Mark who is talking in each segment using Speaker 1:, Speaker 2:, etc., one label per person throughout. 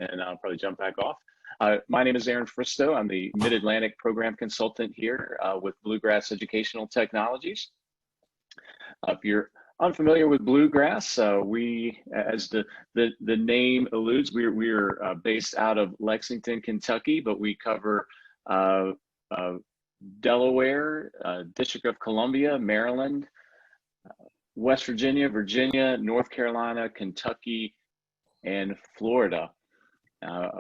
Speaker 1: and I'll probably jump back off. My name is Aaron Fristow. I'm the Mid-Atlantic Program Consultant here with Bluegrass Educational Technologies. If you're unfamiliar with Bluegrass, we, as the name alludes, we're based out of Lexington, Kentucky, but we cover Delaware, District of Columbia, Maryland, West Virginia, Virginia, North Carolina, Kentucky, and Florida,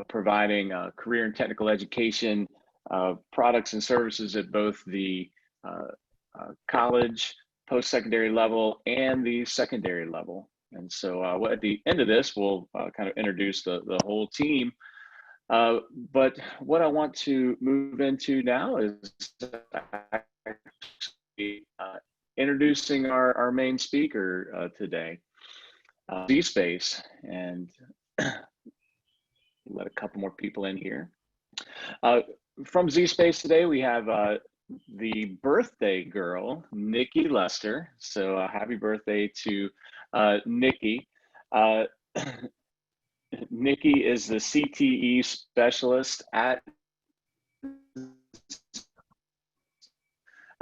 Speaker 1: providing career and technical education products and services at both the college, post-secondary level, and the secondary level. And so at the end of this, we'll kind of introduce the whole team. But what I want to move into now is actually, introducing our main speaker today, zSpace, and let a couple more people in here. From zSpace today, we have the birthday girl, Nikki Lester. So happy birthday to Nikki. Nikki is the CTE specialist at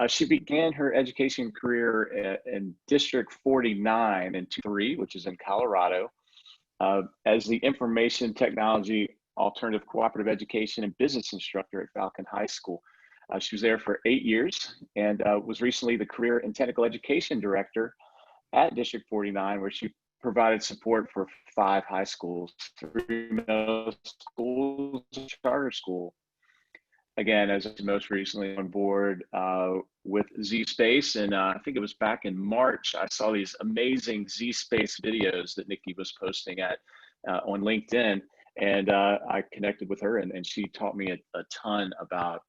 Speaker 1: she began her education career in District 49 in 2003, which is in Colorado, as the Information Technology Alternative Cooperative Education and Business Instructor at Falcon High School. She was there for 8 years and was recently the Career and Technical Education Director at District 49, where she provided support for 5 high schools, 3 middle schools, a charter school. Again, as most recently on board with zSpace, and I think it was back in March, I saw these amazing zSpace videos that Nikki was posting on LinkedIn, and I connected with her, and she taught me a ton about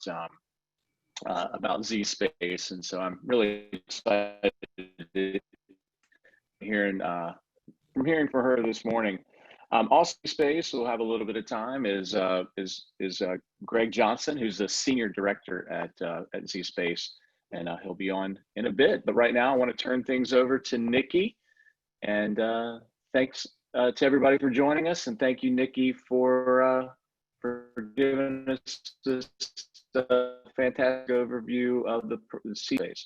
Speaker 1: zSpace, and so I'm really excited from hearing from her this morning. Also, zSpace, we'll have a little bit of time, is Greg Johnson, who's the Senior Director at zSpace, and he'll be on in a bit. But right now, I want to turn things over to Nikki, and thanks to everybody for joining us, and thank you, Nikki, for giving us this fantastic overview of the zSpace.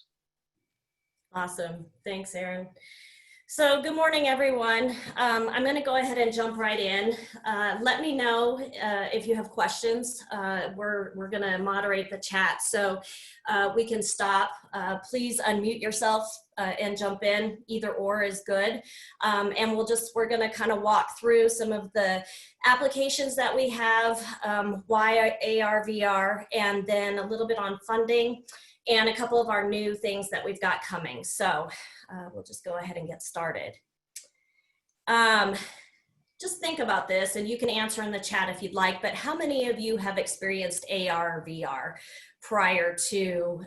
Speaker 2: Awesome, thanks, Aaron. So good morning, everyone. I'm going to go ahead and jump right in. Let me know if you have questions. We're going to moderate the chat, so we can stop. Please unmute yourself and jump in. Either or is good. And we're going to kind of walk through some of the applications that we have, why ARVR, and then a little bit on funding, and a couple of our new things that we've got coming. So we'll just go ahead and get started. Just think about this, and you can answer in the chat if you'd like, but how many of you have experienced ARVR prior to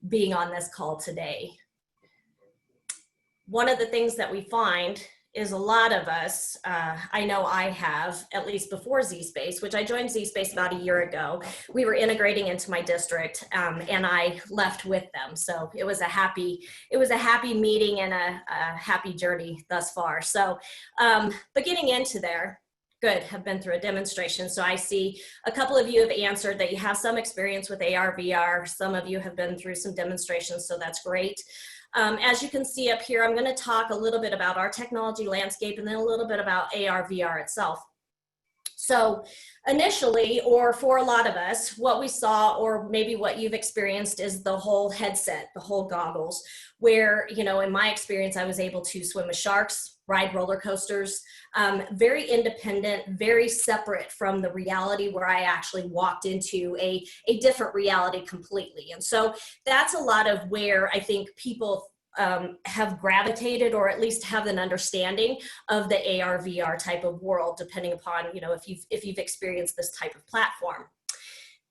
Speaker 2: being on this call today? One of the things that we find is a lot of us, I know I have, at least before zSpace, which I joined zSpace about a year ago. We were integrating into my district, and I left with them. So it was a happy meeting and a happy journey thus far. So, but getting into there, good, have been through a demonstration. So I see a couple of you have answered that you have some experience with ARVR. Some of you have been through some demonstrations, so that's great. As you can see up here, I'm going to talk a little bit about our technology landscape and then a little bit about ARVR itself. So initially, or for a lot of us, what we saw, or maybe what you've experienced, is the whole headset, the whole goggles, where, you know, in my experience, I was able to swim with sharks, ride roller coasters, very independent, very separate from the reality where I actually walked into a different reality completely. And so that's a lot of where I think people have gravitated, or at least have an understanding of the ARVR type of world, depending upon, you know, if you've experienced this type of platform.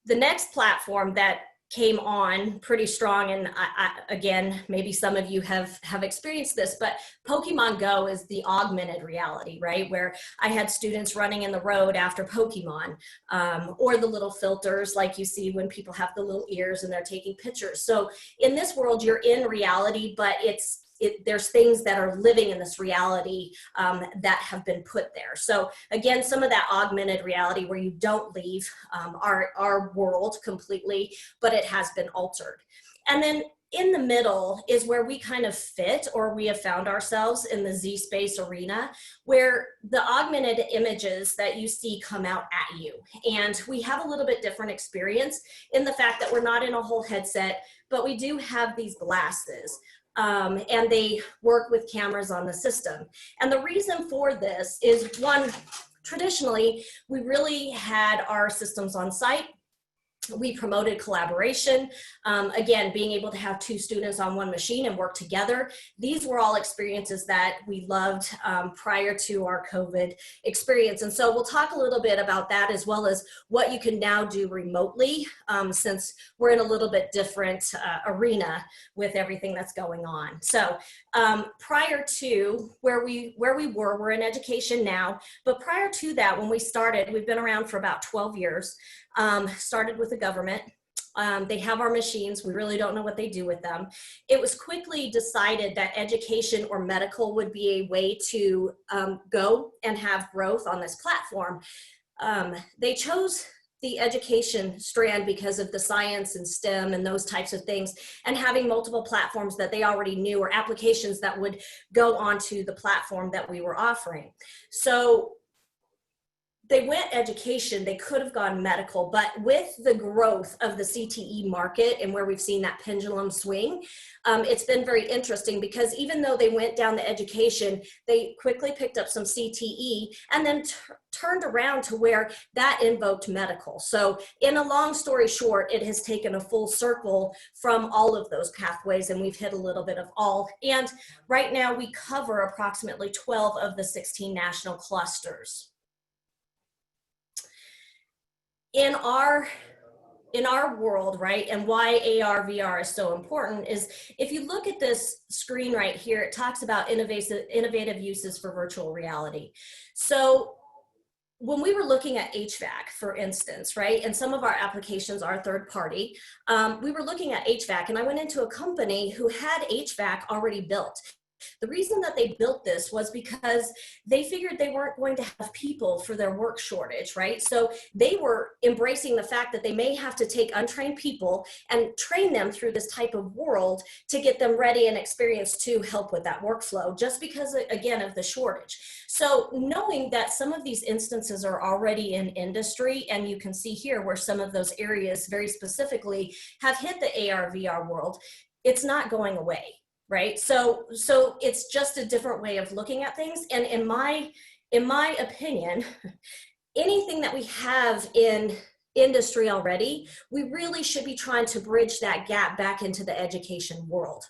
Speaker 2: The next platform that came on pretty strong, and again, maybe some of you have experienced this, but Pokemon Go is the augmented reality, right? Where I had students running in the road after Pokemon, or the little filters like you see when people have the little ears and they're taking pictures. So in this world, you're in reality, but it's there's things that are living in this reality that have been put there. So again, some of that augmented reality where you don't leave our world completely, but it has been altered. And then in the middle is where we kind of fit, or we have found ourselves in the zSpace arena, where the augmented images that you see come out at you. And we have a little bit different experience in the fact that we're not in a whole headset, but we do have these glasses. And they work with cameras on the system. And the reason for this is, one, traditionally, we really had our systems on site. We promoted collaboration. Again, being able to have two students on one machine and work together. These were all experiences that we loved prior to our COVID experience. And so we'll talk a little bit about that, as well as what you can now do remotely, since we're in a little bit different arena with everything that's going on. So prior to where we were, we're in education now, but prior to that, when we started, we've been around for about 12 years. Started with the government. They have our machines. We really don't know what they do with them. It was quickly decided that education or medical would be a way to go and have growth on this platform. They chose the education strand because of the science and STEM and those types of things, and having multiple platforms that they already knew, or applications that would go onto the platform that we were offering. So they went education. They could have gone medical, but with the growth of the CTE market and where we've seen that pendulum swing, it's been very interesting, because even though they went down the education, they quickly picked up some CTE and then turned around to where that invoked medical. So in a long story short, it has taken a full circle from all of those pathways, and we've hit a little bit of all. And right now we cover approximately 12 of the 16 national clusters. In our world, right, and why ARVR is so important is, if you look at this screen right here, it talks about innovative uses for virtual reality. So when we were looking at HVAC, for instance, right, and some of our applications are third party, we were looking at HVAC, and I went into a company who had HVAC already built. The reason that they built this was because they figured they weren't going to have people for their work shortage, right? So they were embracing the fact that they may have to take untrained people and train them through this type of world to get them ready and experienced to help with that workflow, just because, again, of the shortage. So knowing that some of these instances are already in industry, and you can see here where some of those areas very specifically have hit the ARVR world, it's not going away. Right? So it's just a different way of looking at things. And in my opinion, anything that we have in industry already, we really should be trying to bridge that gap back into the education world.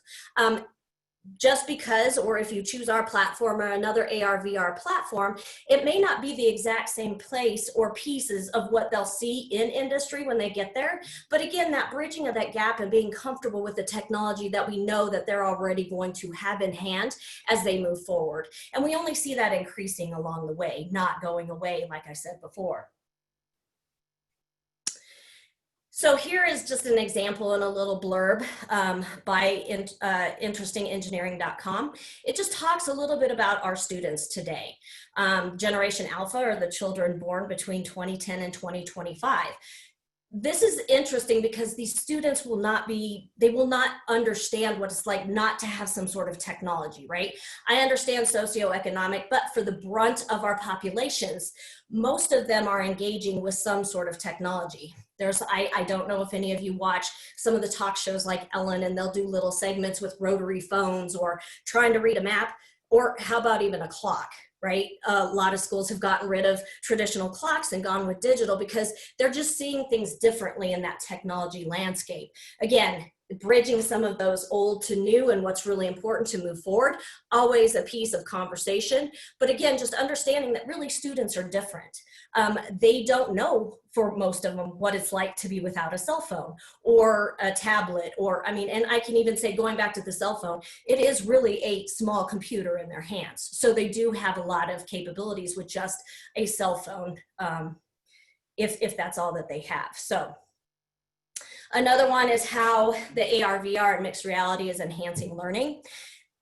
Speaker 2: Just because, or if you choose our platform or another ARVR platform, it may not be the exact same place or pieces of what they'll see in industry when they get there. But again, that bridging of that gap and being comfortable with the technology that we know that they're already going to have in hand as they move forward. And we only see that increasing along the way, not going away, like I said before. So here is just an example in a little blurb by interestingengineering.com. It just talks a little bit about our students today. Generation Alpha are the children born between 2010 and 2025. This is interesting because these students will not understand what it's like not to have some sort of technology, right? I understand socioeconomic, but for the brunt of our populations, most of them are engaging with some sort of technology. I don't know if any of you watch some of the talk shows like Ellen, and they'll do little segments with rotary phones or trying to read a map, or how about even a clock, right? A lot of schools have gotten rid of traditional clocks and gone with digital because they're just seeing things differently in that technology landscape. Again, bridging some of those old to new and what's really important to move forward, always a piece of conversation. But again, just understanding that really students are different. They don't know, for most of them, what it's like to be without a cell phone or a tablet, or, I mean, and I can even say, going back to the cell phone, it is really a small computer in their hands. So they do have a lot of capabilities with just a cell phone, if that's all that they have. So another one is how the ARVR and mixed reality is enhancing learning.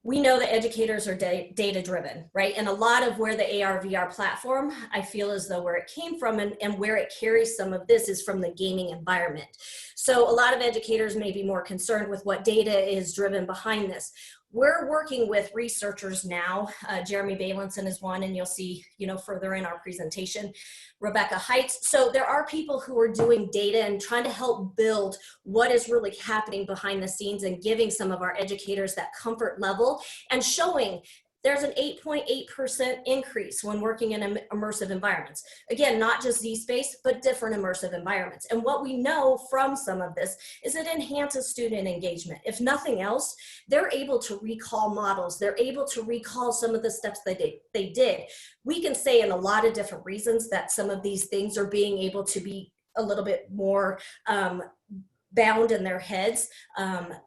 Speaker 2: we know that educators are data driven, right? And a lot of where the ARVR platform, I feel as though where it came from and where it carries some of this is from the gaming environment. So a lot of educators may be more concerned with what data is driven behind this. We're working with researchers now. Jeremy Balinson is one, and you'll see, further in our presentation, Rebecca Heights. So there are people who are doing data and trying to help build what is really happening behind the scenes and giving some of our educators that comfort level and showing there's an 8.8% increase when working in immersive environments. Again, not just zSpace, but different immersive environments. And what we know from some of this is it enhances student engagement. If nothing else, they're able to recall models. They're able to recall some of the steps they did. We can say in a lot of different reasons that some of these things are being able to be a little bit more bound in their heads.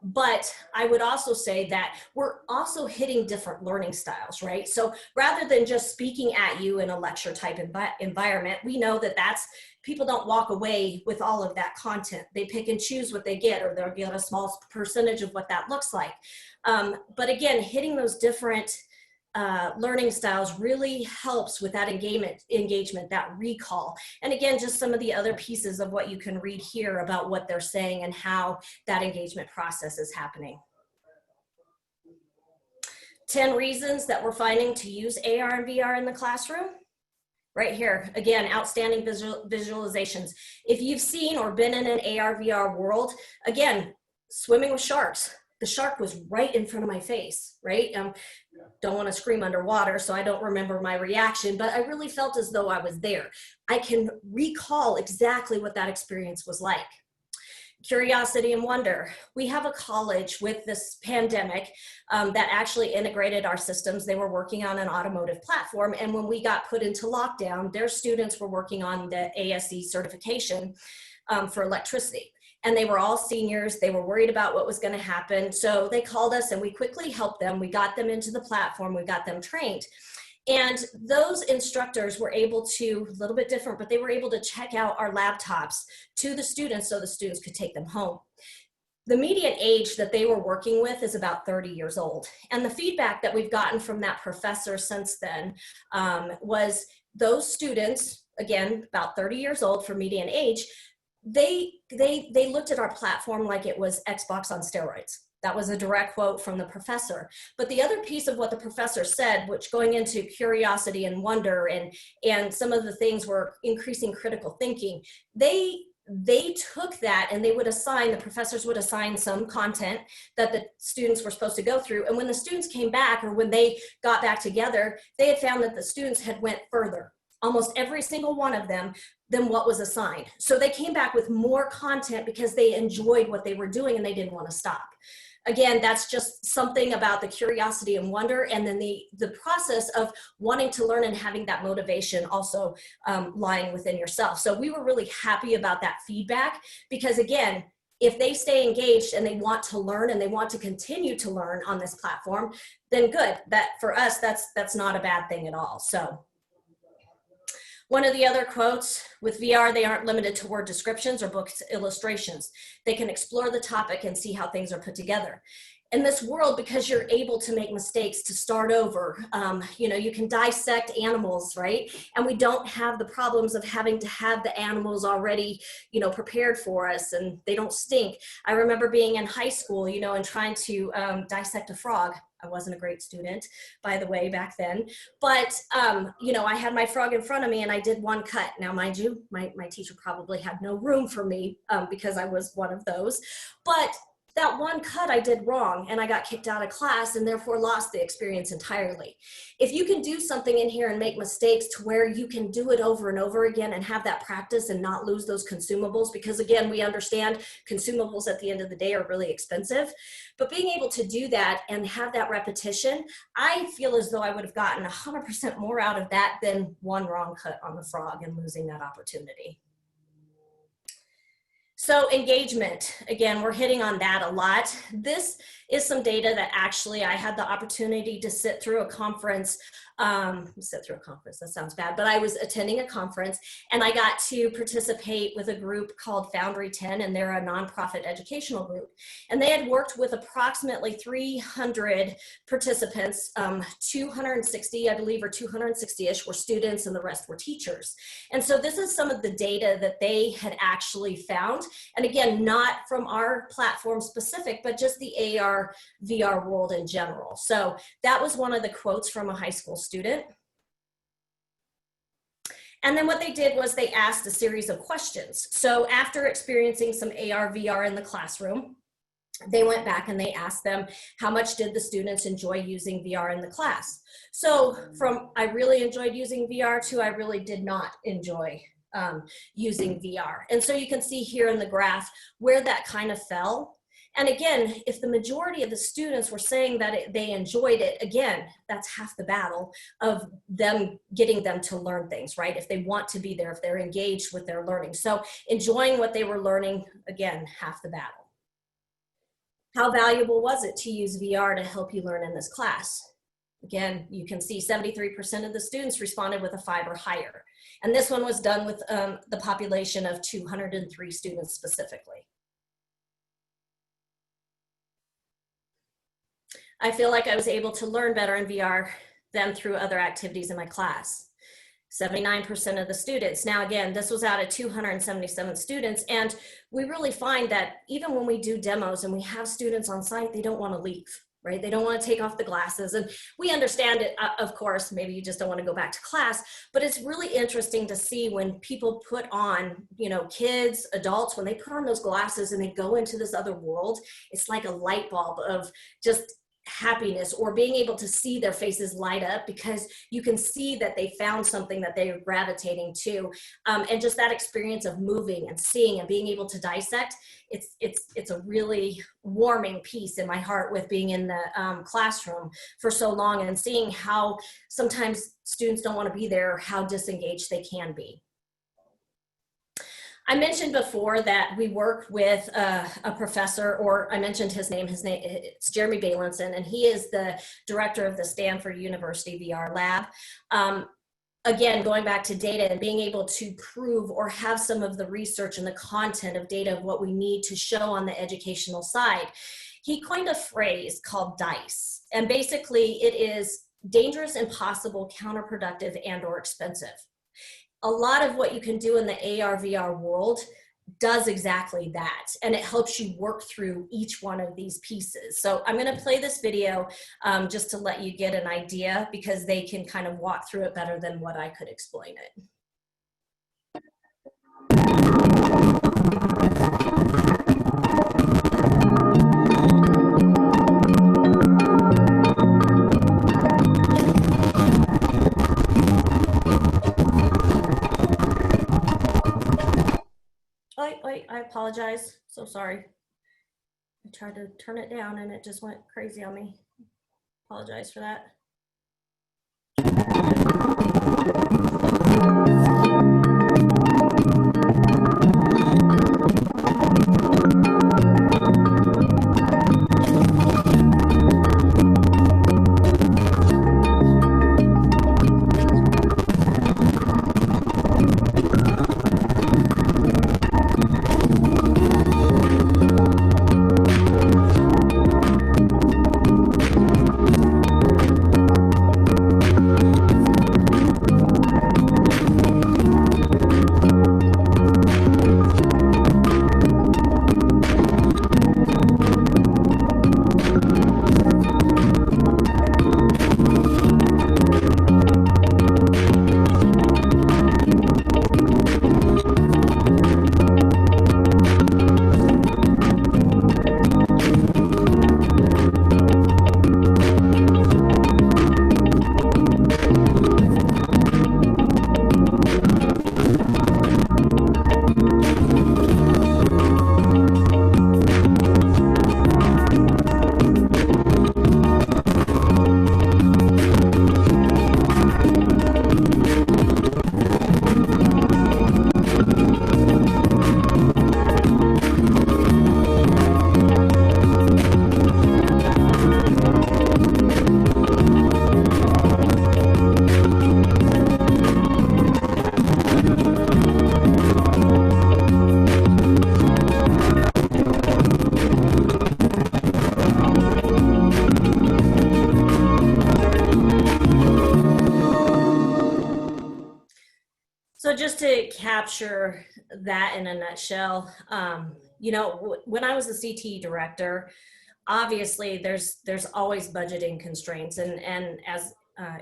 Speaker 2: But I would also say that we're also hitting different learning styles, right? So rather than just speaking at you in a lecture type environment, we know that people don't walk away with all of that content. They pick and choose what they get, or they'll get a small percentage of what that looks like. But again, hitting those different learning styles really helps with that engagement, that recall. And again, just some of the other pieces of what you can read here about what they're saying and how that engagement process is happening. 10 reasons that we're finding to use AR and VR in the classroom. Right here, again, outstanding visualizations. If you've seen or been in an AR, VR world, again, swimming with sharks. The shark was right in front of my face, right? Don't want to scream underwater, so I don't remember my reaction, but I really felt as though I was there. I can recall exactly what that experience was like. Curiosity and wonder. We have a college with this pandemic that actually integrated our systems. They were working on an automotive platform, and when we got put into lockdown, their students were working on the ASE certification for electricity. And they were all seniors. They were worried about what was going to happen. So they called us and we quickly helped them. We got them into the platform. We got them trained. And those instructors were able to, a little bit different, but they were able to check out our laptops to the students so the students could take them home. The median age that they were working with is about 30 years old. And the feedback that we've gotten from that professor since then was those students, again, about 30 years old for median age, they looked at our platform like it was Xbox on steroids. That was a direct quote from the professor. But the other piece of what the professor said, which going into curiosity and wonder and some of the things were increasing critical thinking, they took that and the professors would assign some content that the students were supposed to go through. And when the students came back, or when they got back together, they had found that the students had went further, almost every single one of them, than what was assigned. So they came back with more content because they enjoyed what they were doing and they didn't want to stop. Again, that's just something about the curiosity and wonder, and then the process of wanting to learn and having that motivation also lying within yourself. So we were really happy about that feedback, because again, if they stay engaged and they want to learn and they want to continue to learn on this platform, then good. That for us, that's not a bad thing at all. So one of the other quotes, with VR, they aren't limited to word descriptions or book illustrations. They can explore the topic and see how things are put together. In this world, because you're able to make mistakes, to start over, you can dissect animals, right? And we don't have the problems of having to have the animals already, prepared for us, and they don't stink. I remember being in high school, and trying to dissect a frog. I wasn't a great student, by the way, back then. But, I had my frog in front of me and I did one cut. Now, mind you, my teacher probably had no room for me because I was one of those. But that one cut I did wrong and I got kicked out of class and therefore lost the experience entirely. If you can do something in here and make mistakes to where you can do it over and over again and have that practice and not lose those consumables, because again, we understand consumables at the end of the day are really expensive, but being able to do that and have that repetition, I feel as though I would have gotten 100% more out of that than one wrong cut on the frog and losing that opportunity. So engagement, again, we're hitting on that a lot. This is some data that actually I had the opportunity to sit through a conference. That sounds bad, but I was attending a conference and I got to participate with a group called Foundry 10, and they're a nonprofit educational group. And they had worked with approximately 300 participants, 260, I believe, or 260-ish were students and the rest were teachers. And so this is some of the data that they had actually found. And again, not from our platform specific, but just the AR/VR world in general. So that was one of the quotes from a high school student. And then what they did was they asked a series of questions. So after experiencing some AR/VR in the classroom, they went back and they asked them, how much did the students enjoy using VR in the class? So from I really enjoyed using VR to I really did not enjoy using VR. And so you can see here in the graph where that kind of fell. And again, if the majority of the students were saying that they enjoyed it, again, that's half the battle of them getting them to learn things, right? If they want to be there, if they're engaged with their learning. So enjoying what they were learning, again, half the battle. How valuable was it to use VR to help you learn in this class? Again, you can see 73% of the students responded with a 5 or higher. And this one was done with the population of 203 students specifically. I feel like I was able to learn better in VR than through other activities in my class. 79% of the students. Now again, this was out of 277 students, and we really find that even when we do demos and we have students on site, they don't want to leave, right? They don't want to take off the glasses, and we understand it, of course, maybe you just don't want to go back to class, but it's really interesting to see when people put on, you know, kids, adults, when they put on those glasses and they go into this other world, it's like a light bulb of just happiness, or being able to see their faces light up because you can see that they found something that they are gravitating to, and just that experience of moving and seeing and being able to dissect, it's a really warming piece in my heart with being in the classroom for so long and seeing how sometimes students don't want to be there, how disengaged they can be. I mentioned before that we work with a professor, or I mentioned his name, it's Jeremy Bailenson, and he is the director of the Stanford University VR Lab. Again, going back to data and being able to prove or have some of the research and the content of data of what we need to show on the educational side, he coined a phrase called DICE. And basically it is dangerous, impossible, counterproductive, and or expensive. A lot of what you can do in the AR/VR world does exactly that, and it helps you work through each one of these pieces. So I'm going to play this video just to let you get an idea, because they can kind of walk through it better than what I could explain it. I apologize. So sorry. I tried to turn it down and it just went crazy on me. Apologize for that. capture that in a nutshell, you know, when I was the CTE director, obviously there's always budgeting constraints. And as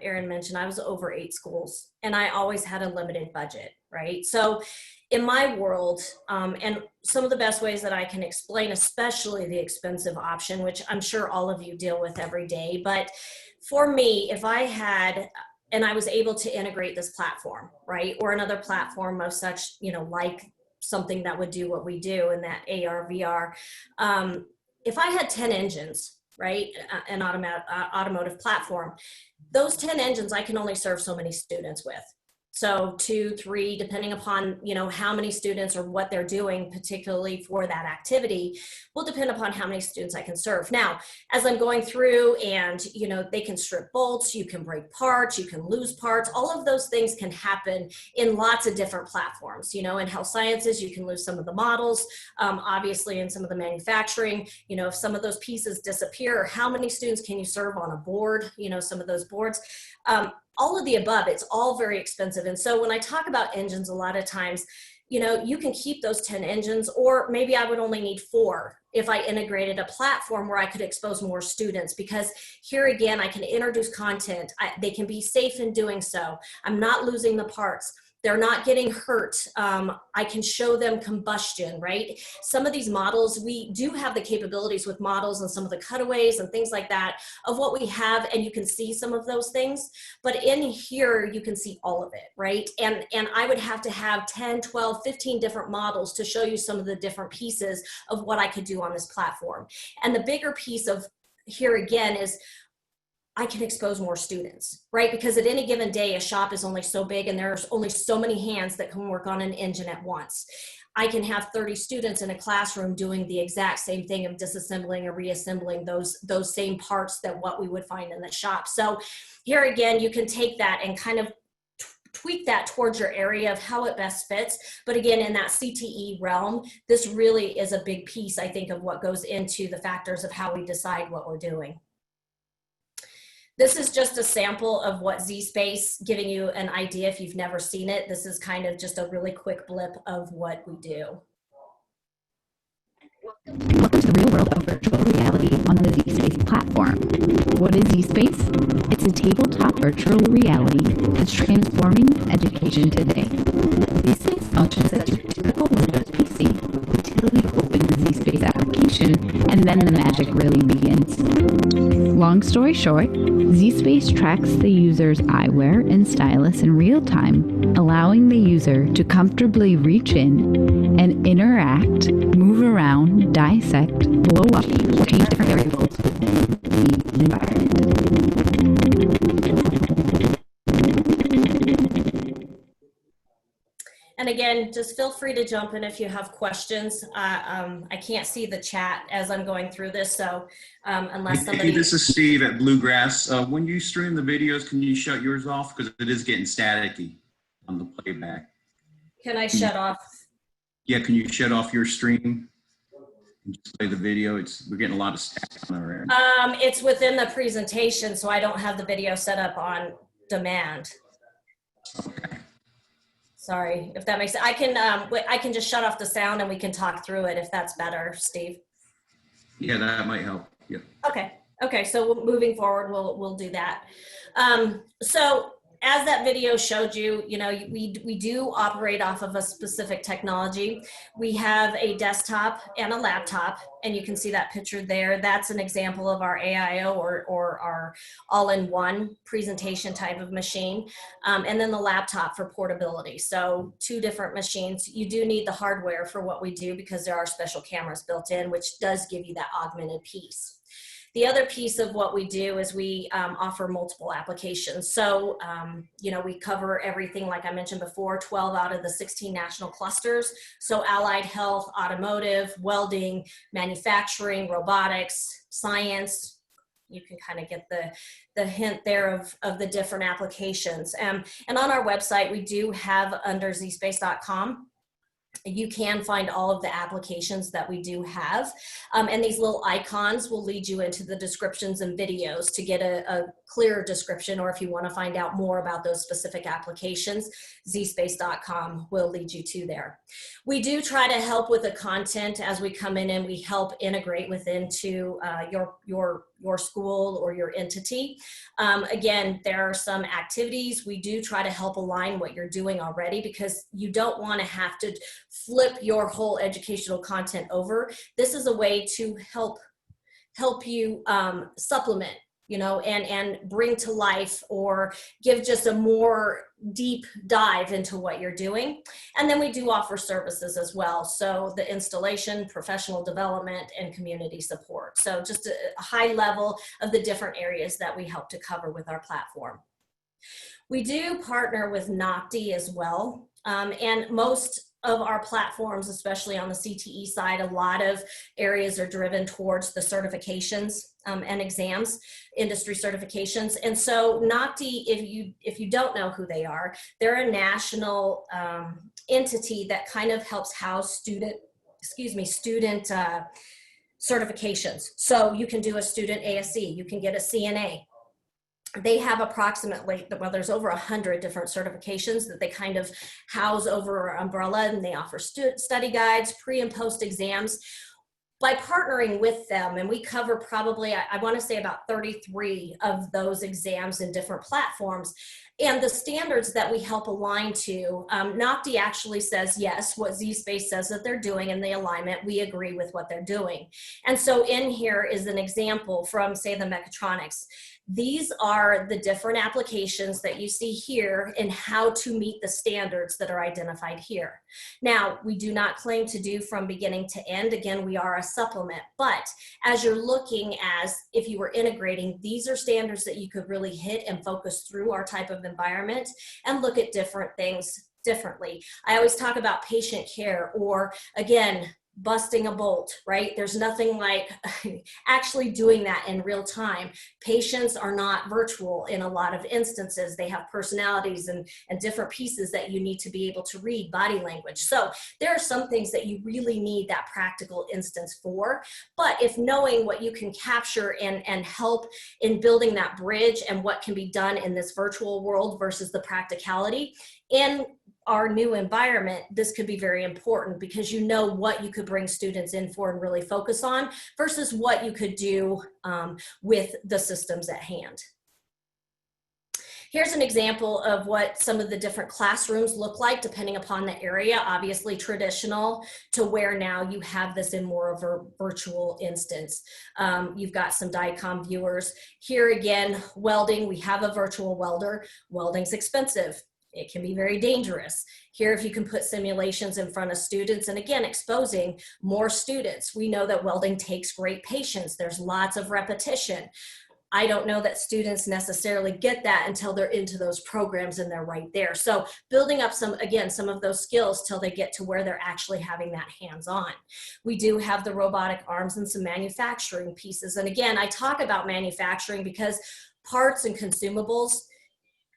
Speaker 2: Erin mentioned, I was over 8 schools and I always had a limited budget, right? So in my world, and some of the best ways that I can explain, especially the expensive option, which I'm sure all of you deal with every day, but for me, if I had, and I was able to integrate this platform, right, or another platform of such, you know, like something that would do what we do in that ARVR, if I had 10 engines, right, an automotive platform, those 10 engines I can only serve so many students with. So 2, 3, depending upon, you know, how many students or what they're doing, particularly for that activity, will depend upon how many students I can serve. Now, as I'm going through and, you know, they can strip bolts, you can break parts, you can lose parts, all of those things can happen in lots of different platforms. You know, in health sciences, you can lose some of the models. Obviously, in some of the manufacturing, you know, if some of those pieces disappear, how many students can you serve on a board, you know, some of those boards. All of the above, it's all very expensive. And so when I talk about engines, a lot of times, you know, you can keep those 10 engines, or maybe I would only need 4 if I integrated a platform where I could expose more students, because here again, I can introduce content. They can be safe in doing so. I'm not losing the parts. They're not getting hurt. I can show them combustion, right? Some of these models, we do have the capabilities with models and some of the cutaways and things like that of what we have, and you can see some of those things. But in here, you can see all of it, right? And I would have to have 10, 12, 15 different models to show you some of the different pieces of what I could do on this platform. And the bigger piece of here again is I can expose more students, right? Because at any given day, a shop is only so big and there's only so many hands that can work on an engine at once. I can have 30 students in a classroom doing the exact same thing of disassembling or reassembling those same parts that what we would find in the shop. So here again, you can take that and kind of tweak that towards your area of how it best fits. But again, in that CTE realm, this really is a big piece, I think, of what goes into the factors of how we decide what we're doing. This is just a sample of what zSpace, giving you an idea if you've never seen it. This is kind of just a really quick blip of what we do.
Speaker 3: Welcome to the real world of virtual reality on the zSpace platform. What is zSpace? It's a tabletop virtual reality that's transforming education today. zSpace functions as your typical Windows PC until you open the zSpace application, and then the magic really begins. Long story short, zSpace tracks the user's eyewear and stylus in real time, allowing the user to comfortably reach in and interact, move around, dissect, blow up, or change different variables within the environment.
Speaker 2: And again, just feel free to jump in if you have questions. I can't see the chat as I'm going through this, so unless somebody...
Speaker 4: Hey, this is Steve at Bluegrass. When you stream the videos, can you shut yours off? Because it is getting staticky on the playback.
Speaker 2: Can I shut off?
Speaker 4: Yeah, can you shut off your stream and just play the video? We're getting a lot of static on our end.
Speaker 2: It's within the presentation, so I don't have the video set up on demand.
Speaker 4: Okay.
Speaker 2: Sorry, if that makes sense. I can just shut off the sound and we can talk through it if that's better, Steve.
Speaker 4: Yeah, that might help. Yeah.
Speaker 2: Okay. So moving forward, we'll do that. So as that video showed you, you know, we do operate off of a specific technology. We have a desktop and a laptop, and you can see that picture there. That's an example of our AIO or our all-in-one presentation type of machine. And then the laptop for portability. So 2 different machines. You do need the hardware for what we do because there are special cameras built in, which does give you that augmented piece. The other piece of what we do is we offer multiple applications. So, you know, we cover everything, like I mentioned before, 12 out of the 16 national clusters. So allied health, automotive, welding, manufacturing, robotics, science. You can kind of get the hint there of the different applications. And on our website, we do have under zspace.com, you can find all of the applications that we do have. And these little icons will lead you into the descriptions and videos to get a clearer description, or if you want to find out more about those specific applications, zSpace.com will lead you to there. We do try to help with the content as we come in, and we help integrate into your school or your entity. Again, there are some activities. We do try to help align what you're doing already, because you don't want to have to flip your whole educational content over. This is a way to help you supplement, you know, and bring to life or give just a more deep dive into what you're doing. And then we do offer services as well. So the installation, professional development, and community support. So just a high level of the different areas that we help to cover with our platform. We do partner with Nocti as well. And most of our platforms, especially on the CTE side, a lot of areas are driven towards the certifications and exams, industry certifications. And so Nocti, if you don't know who they are, they're a national entity that kind of helps house student certifications. So you can do a student ASE, you can get a CNA. They have approximately, well, there's over 100 different certifications that they kind of house over our umbrella, and they offer study guides, pre and post exams. By partnering with them, and we cover probably, I want to say about 33 of those exams in different platforms, and the standards that we help align to, Nocti actually says, yes, what zSpace says that they're doing in the alignment, we agree with what they're doing. And so in here is an example from, say, the Mechatronics. These are the different applications that you see here and how to meet the standards that are identified here. Now, we do not claim to do from beginning to end. Again, we are a supplement, but as you're looking as if you were integrating, these are standards that you could really hit and focus through our type of environment and look at different things differently. I always talk about patient care, or again, busting a bolt, right? There's nothing like actually doing that in real time. Patients are not virtual in a lot of instances. They have personalities and different pieces that you need to be able to read, body language. So there are some things that you really need that practical instance for. But if knowing what you can capture and help in building that bridge and what can be done in this virtual world versus the practicality in our new environment, this could be very important, because you know what you could bring students in for and really focus on versus what you could do with the systems at hand. Here's an example of what some of the different classrooms look like depending upon the area. Obviously traditional to where now you have this in more of a virtual instance. You've got some DICOM viewers. Here again, welding, we have a virtual welder. Welding's expensive. It can be very dangerous. Here, if you can put simulations in front of students, and again, exposing more students. We know that welding takes great patience. There's lots of repetition. I don't know that students necessarily get that until they're into those programs and they're right there. So building up some of those skills till they get to where they're actually having that hands-on. We do have the robotic arms and some manufacturing pieces. And again, I talk about manufacturing because parts and consumables,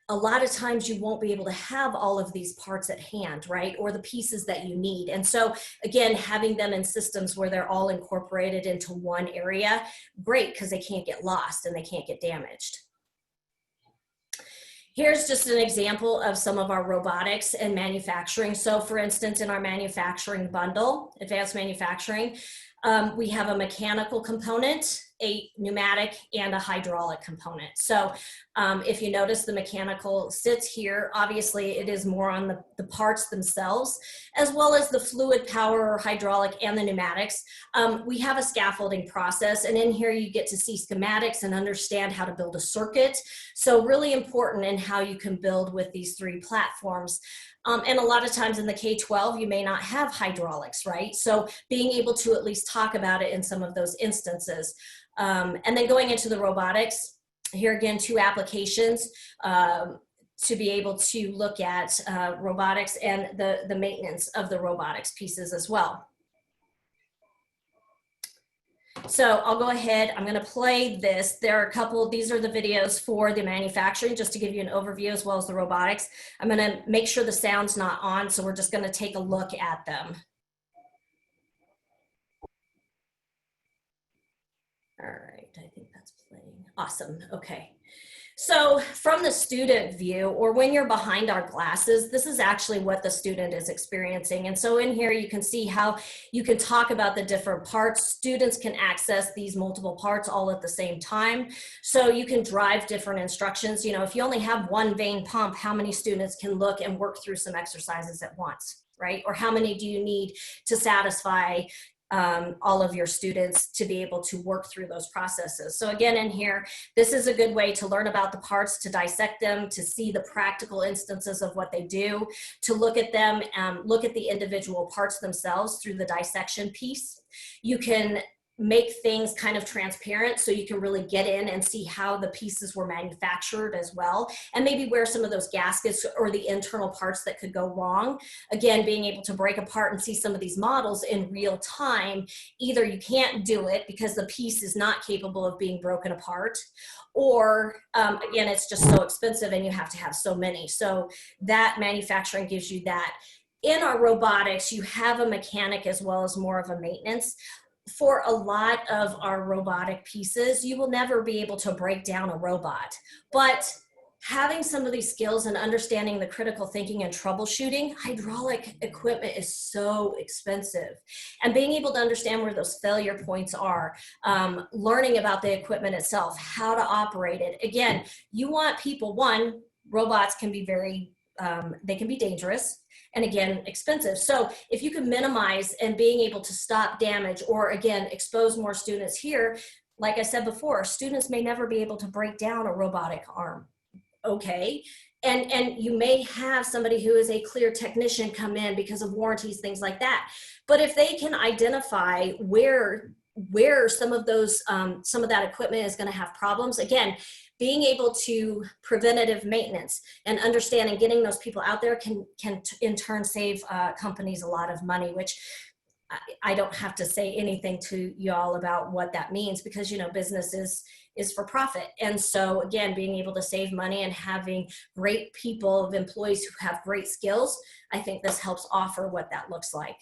Speaker 2: a lot of times you won't be able to have all of these parts at hand, right? Or the pieces that you need. And so again, having them in systems where they're all incorporated into one area, great, because they can't get lost and they can't get damaged. Here's just an example of some of our robotics and manufacturing. So for instance, in our manufacturing bundle, advanced manufacturing, we have a mechanical component, a pneumatic, and a hydraulic component. So if you notice, the mechanical sits here. Obviously, it is more on the parts themselves, as well as the fluid power, hydraulic, and the pneumatics. We have a scaffolding process, and in here you get to see schematics and understand how to build a circuit. So really important in how you can build with these three platforms. And a lot of times in the K-12, you may not have hydraulics, right? So being able to at least talk about it in some of those instances. And then going into the robotics, here again, two applications to be able to look at robotics and the maintenance of the robotics pieces as well. So I'll go ahead, I'm gonna play this. There are a couple, these are the videos for the manufacturing, just to give you an overview as well as the robotics. I'm gonna make sure the sound's not on, so we're just gonna take a look at them. All right, I think that's playing. Awesome, okay. So from the student view, or when you're behind our glasses, this is actually what the student is experiencing. And so in here, you can see how you can talk about the different parts. Students can access these multiple parts all at the same time. So you can drive different instructions. You know, if you only have one vane pump, how many students can look and work through some exercises at once, right? Or how many do you need to satisfy all of your students to be able to work through those processes. So again, in here, this is a good way to learn about the parts, to dissect them, to see the practical instances of what they do, to look at them, look at the individual parts themselves through the dissection piece. You can make things kind of transparent so you can really get in and see how the pieces were manufactured as well, and maybe where some of those gaskets or the internal parts that could go wrong. Again, being able to break apart and see some of these models in real time, either you can't do it because the piece is not capable of being broken apart, or again, it's just so expensive and you have to have so many. So that manufacturing gives you that. In our robotics, you have a mechanic as well as more of a maintenance. For a lot of our robotic pieces, you will never be able to break down a robot, but having some of these skills and understanding the critical thinking and troubleshooting, hydraulic equipment is so expensive. And being able to understand where those failure points are, learning about the equipment itself, how to operate it. Again, you want people, one, robots can be very, they can be dangerous. And again, expensive. So if you can minimize and being able to stop damage, or again, expose more students here, like I said before, students may never be able to break down a robotic arm. Okay. And you may have somebody who is a clear technician come in because of warranties, things like that. But if they can identify where some of those, some of that equipment is going to have problems, again, being able to preventative maintenance and understanding getting those people out there can in turn save companies a lot of money, which I don't have to say anything to y'all about what that means, because, you know, business is for profit. And so again, being able to save money and having great people of employees who have great skills, I think this helps offer what that looks like.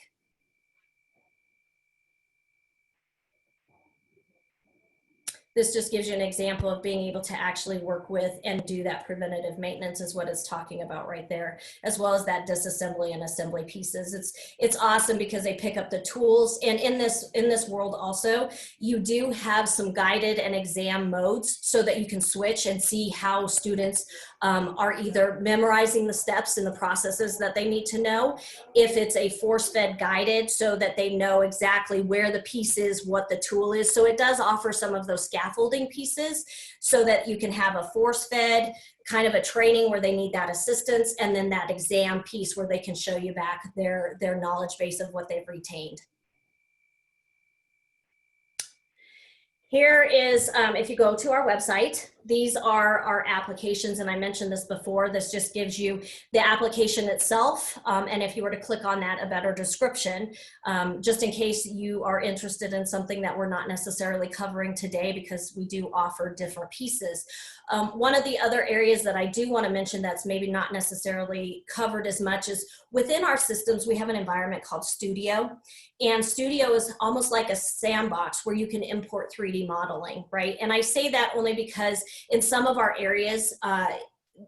Speaker 2: This just gives you an example of being able to actually work with and do that preventative maintenance is what it's talking about right there, as well as that disassembly and assembly pieces. It's awesome because they pick up the tools. And in this world also, you do have some guided and exam modes so that you can switch and see how students are either memorizing the steps and the processes that they need to know. If it's a force-fed guided, so that they know exactly where the piece is, what the tool is. So it does offer some of those scaffolding pieces so that you can have a force-fed kind of a training where they need that assistance, and then that exam piece where they can show you back their knowledge base of what they've retained. Here is, if you go to our website, these are our applications, and I mentioned this before. This just gives you the application itself, and if you were to click on that, a better description, just in case you are interested in something that we're not necessarily covering today, because we do offer different pieces. One of the other areas that I do want to mention that's maybe not necessarily covered as much is within our systems, we have an environment called Studio. And Studio is almost like a sandbox where you can import 3D modeling, right? And I say that only because in some of our areas,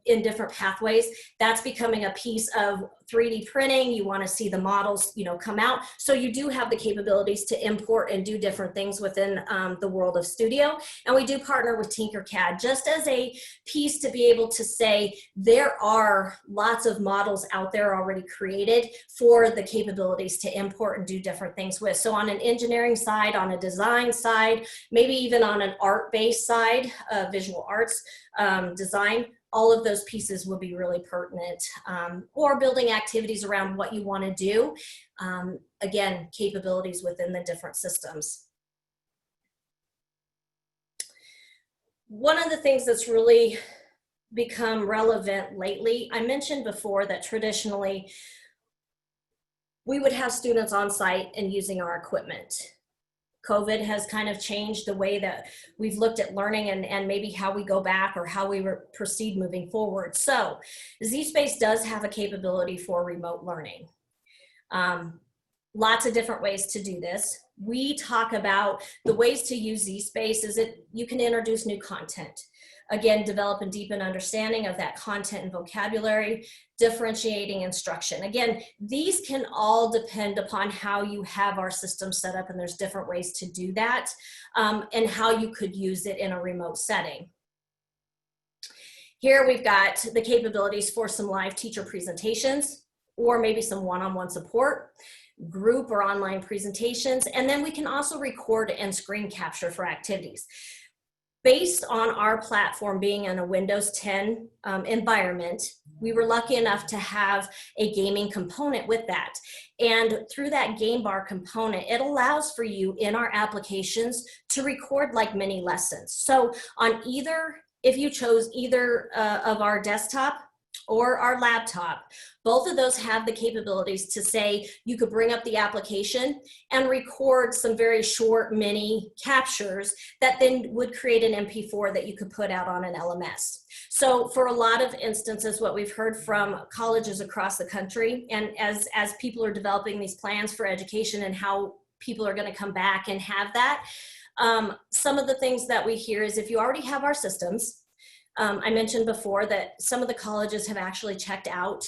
Speaker 2: in different pathways, that's becoming a piece of 3D printing. You want to see the models, you know, come out. So you do have the capabilities to import and do different things within the world of Studio. And we do partner with Tinkercad just as a piece to be able to say there are lots of models out there already created for the capabilities to import and do different things with. So on an engineering side, on a design side, maybe even on an art-based side, visual arts design, all of those pieces will be really pertinent, or building activities around what you want to do. Again, capabilities within the different systems. One of the things that's really become relevant lately, I mentioned before that traditionally we would have students on site and using our equipment. COVID has kind of changed the way that we've looked at learning and maybe how we go back or how we proceed moving forward. So zSpace does have a capability for remote learning. Lots of different ways to do this. We talk about the ways to use zSpace is that you can introduce new content. Again, develop and deepen understanding of that content and vocabulary, differentiating instruction. Again, these can all depend upon how you have our system set up, and there's different ways to do that, and how you could use it in a remote setting. Here we've got the capabilities for some live teacher presentations, or maybe some one-on-one support, group or online presentations, and then we can also record and screen capture for activities. Based on our platform being in a Windows 10 environment, we were lucky enough to have a gaming component with that. And through that game bar component, it allows for you in our applications to record like mini lessons. So on either, if you chose either of our desktop or our laptop, both of those have the capabilities to say you could bring up the application and record some very short mini captures that then would create an MP4 that you could put out on an LMS. So for a lot of instances, what we've heard from colleges across the country, and as people are developing these plans for education and how people are going to come back and have that, some of the things that we hear is if you already have our systems, I mentioned before that some of the colleges have actually checked out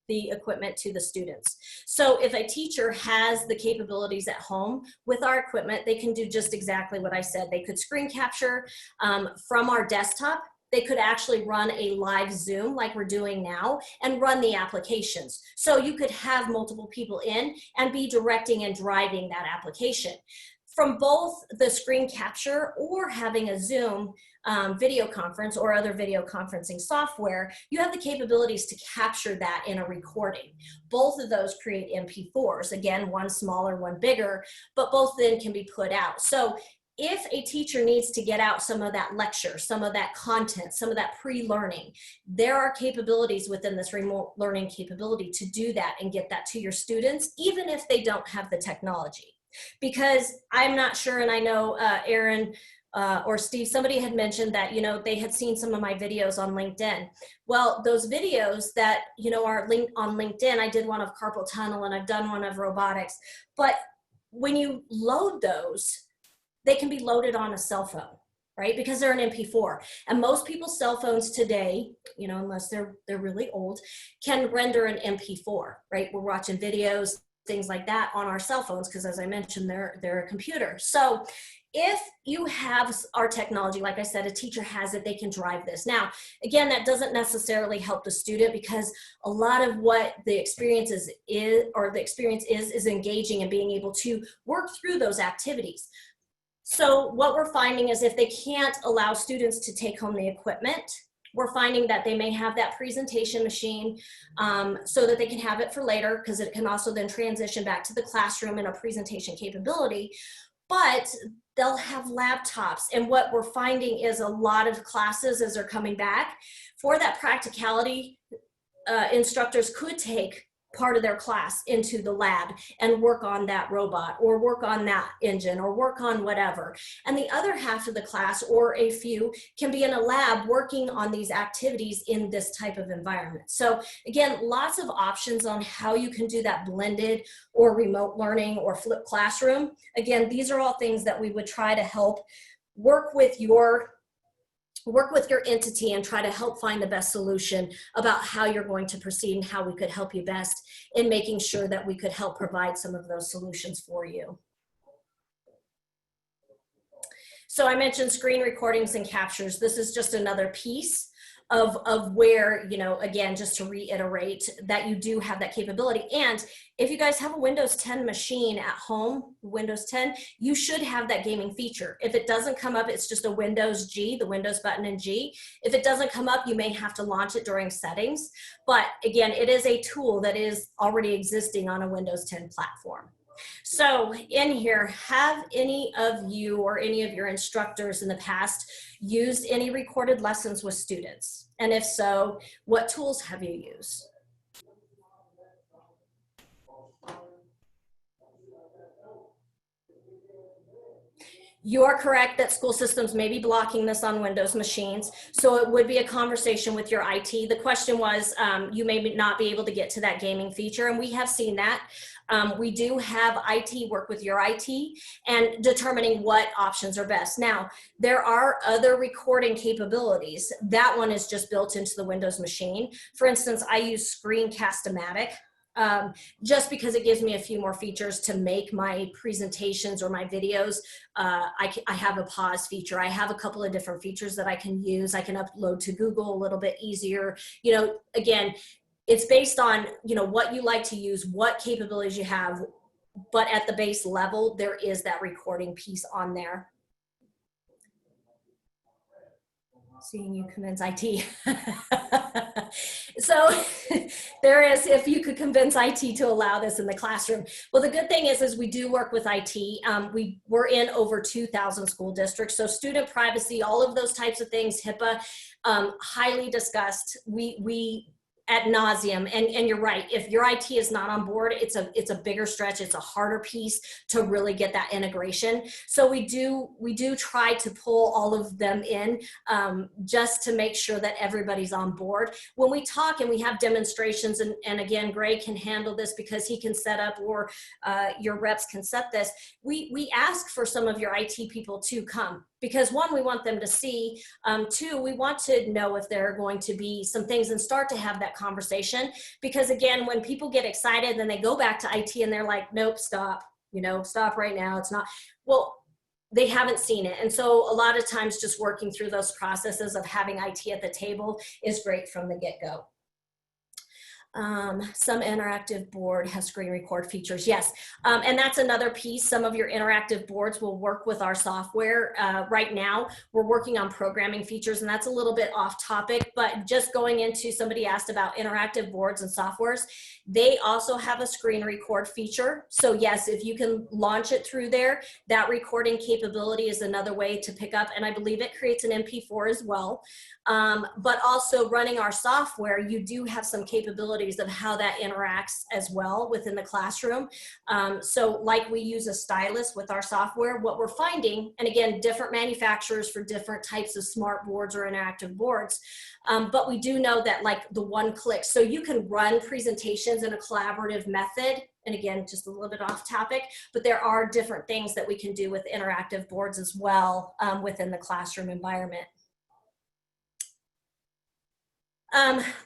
Speaker 2: the equipment to the students. So if a teacher has the capabilities at home with our equipment, they can do just exactly what I said. They could screen capture from our desktop. They could actually run a live Zoom like we're doing now and run the applications. So you could have multiple people in and be directing and driving that application. From both the screen capture or having a Zoom video conference or other video conferencing software, you have the capabilities to capture that in a recording. Both of those create MP4s. Again, one smaller, one bigger, but both then can be put out. So if a teacher needs to get out some of that lecture, some of that content, some of that pre-learning, there are capabilities within this remote learning capability to do that and get that to your students, even if they don't have the technology. Because I'm not sure, and I know Aaron or Steve, somebody had mentioned that, you know, they had seen some of my videos on LinkedIn. Well, those videos that, you know, are linked on LinkedIn, I did one of carpal tunnel and I've done one of robotics. But when you load those, they can be loaded on a cell phone, right? Because they're an MP4. And most people's cell phones today, you know, unless they're really old, can render an MP4, right? We're watching videos, things like that on our cell phones, because as I mentioned, they're a computer. So if you have our technology, like I said, a teacher has it, they can drive this. Now, again, that doesn't necessarily help the student because a lot of what the experience is engaging and being able to work through those activities. So what we're finding is if they can't allow students to take home the equipment, we're finding that they may have that presentation machine so that they can have it for later, because it can also then transition back to the classroom in a presentation capability, but they'll have laptops. And what we're finding is a lot of classes as they're coming back, for that practicality, instructors could take part of their class into the lab and work on that robot or work on that engine or work on whatever. And the other half of the class, or a few, can be in a lab working on these activities in this type of environment. So again, lots of options on how you can do that blended or remote learning or flipped classroom. Again, these are all things that we would try to help work with your entity and try to help find the best solution about how you're going to proceed and how we could help you best in making sure that we could help provide some of those solutions for you. So I mentioned screen recordings and captures. This is just another piece of where, you know, again, just to reiterate that you do have that capability. And if you guys have a Windows 10 machine at home, Windows 10, you should have that gaming feature. If it doesn't come up, it's just a Windows G, the Windows button and G. If it doesn't come up, you may have to launch it during settings. But again, it is a tool that is already existing on a Windows 10 platform. So in here, have any of you or any of your instructors in the past used any recorded lessons with students? And if so, what tools have you used? You are correct that school systems may be blocking this on Windows machines. So it would be a conversation with your IT. The question was, you may not be able to get to that gaming feature, and we have seen that. We do have IT work with your IT and determining what options are best. Now, there are other recording capabilities. That one is just built into the Windows machine. For instance, I use Screencast-O-Matic. Just because it gives me a few more features to make my presentations or my videos. I have a pause feature. I have a couple of different features that I can use. I can upload to Google a little bit easier. You know, again, it's based on, you know, what you like to use, what capabilities you have, but at the base level, there is that recording piece on there. Seeing you convince IT. So there is, if you could convince IT to allow this in the classroom. Well, the good thing is we do work with IT. We're in over 2,000 school districts. So student privacy, all of those types of things, HIPAA, highly discussed. We ad nauseum, and you're right, if your IT is not on board, it's a bigger stretch, it's a harder piece to really get that integration. So we do try to pull all of them in, just to make sure that everybody's on board. When we talk and we have demonstrations, and again, Greg can handle this because he can set up, or your reps can set this, we ask for some of your IT people to come. Because one, we want them to see, two, we want to know if there are going to be some things and start to have that conversation. Because again, when people get excited, then they go back to IT and they're like, nope, stop, you know, stop right now, it's not, well, they haven't seen it. And so a lot of times just working through those processes of having IT at the table is great from the get-go. Some interactive board has screen record features. Yes, and that's another piece. Some of your interactive boards will work with our software. Right now, we're working on programming features, and that's a little bit off topic, but just going into, somebody asked about interactive boards and softwares. They also have a screen record feature. So yes, if you can launch it through there, that recording capability is another way to pick up, and I believe it creates an MP4 as well. But also running our software, you do have some capabilities of how that interacts as well within the classroom. So like we use a stylus with our software, what we're finding, and again, different manufacturers for different types of smart boards or interactive boards, but we do know that like the one click, so you can run presentations in a collaborative method. And again, just a little bit off topic, but there are different things that we can do with interactive boards as well within the classroom environment.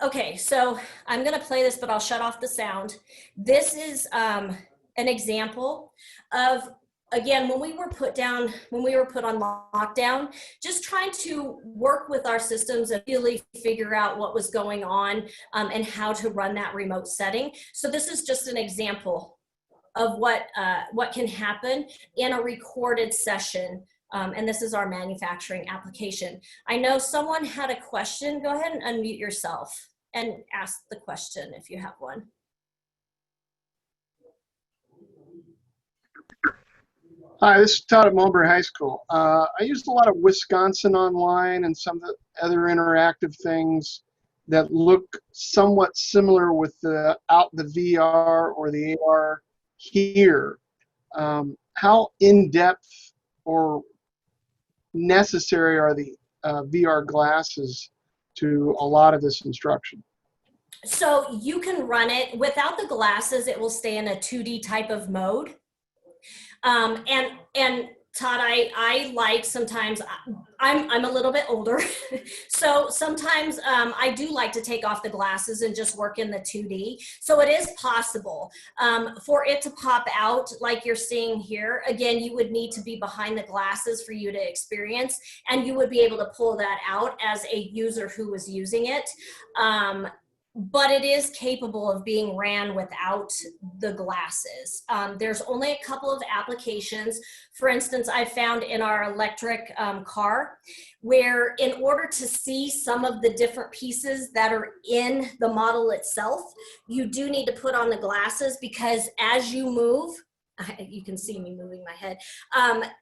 Speaker 2: Okay, so I'm gonna play this, but I'll shut off the sound. This is an example of, again, when we were put on lockdown, just trying to work with our systems and really figure out what was going on and how to run that remote setting. So this is just an example of what can happen in a recorded session. And this is our manufacturing application. I know someone had a question. Go ahead and unmute yourself and ask the question if you have one.
Speaker 5: Hi, this is Todd at Mulberry High School. I used a lot of Wisconsin Online and some of the other interactive things that look somewhat similar with the VR or the AR here. How in-depth or necessary are the VR glasses to a lot of this instruction?
Speaker 2: So you can run it without the glasses. It will stay in a 2D type of mode. And Todd, I like sometimes, I'm a little bit older, so sometimes I do like to take off the glasses and just work in the 2D. So it is possible for it to pop out like you're seeing here. Again, you would need to be behind the glasses for you to experience, and you would be able to pull that out as a user who was using it. But it is capable of being ran without the glasses. There's only a couple of applications. For instance, I found in our electric car where in order to see some of the different pieces that are in the model itself, you do need to put on the glasses, because as you move, You can see me moving my head.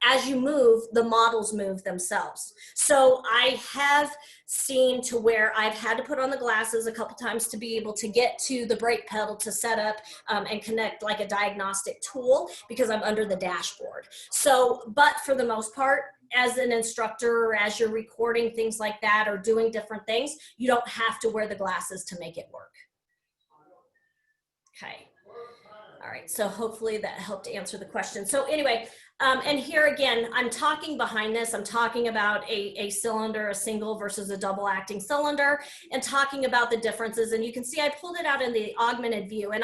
Speaker 2: As you move, the models move themselves. So I have seen to where I've had to put on the glasses a couple times to be able to get to the brake pedal to set up and connect like a diagnostic tool because I'm under the dashboard. So, but for the most part, as an instructor, or as you're recording things like that or doing different things, you don't have to wear the glasses to make it work. Okay. All right, so hopefully that helped answer the question. So anyway, and here again, I'm talking behind this, I'm talking about a cylinder, a single versus a double acting cylinder, and talking about the differences. And you can see I pulled it out in the augmented view. And